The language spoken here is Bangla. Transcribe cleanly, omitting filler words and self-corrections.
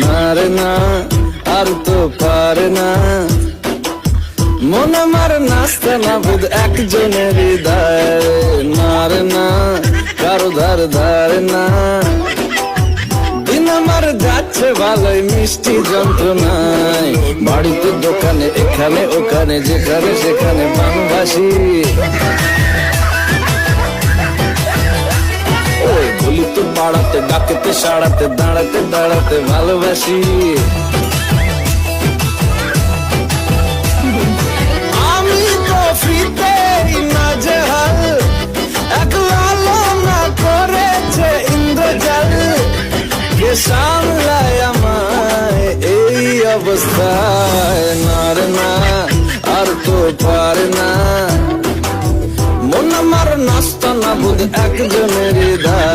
না রে না, আর তো পারে না, মন আমার নাচতে না বুধ একজনের হৃদয়। না রে না, কারো ধার ধারে না, দিন আমার যাচ্ছে ভালোই মিষ্টি যন্ত্রণায়। বাড়িতে দোকানে এখানে ওখানে যেখানে সেখানে বাংলাভাষী। গলিতে পাড়াতে ডাকেতে সাড়াতে দাঁড়াতে দাঁড়াতে ভালোবাসি। আমি তো ফ্রিতে নাজেহাল, একলা না করেছে ইন্দ্রজাল। কে সামলায় আমায় এই অবস্থায়। না রে না, আর তো পারে না, মন আমার নাস্তা না বুধ একজনের হৃদয়।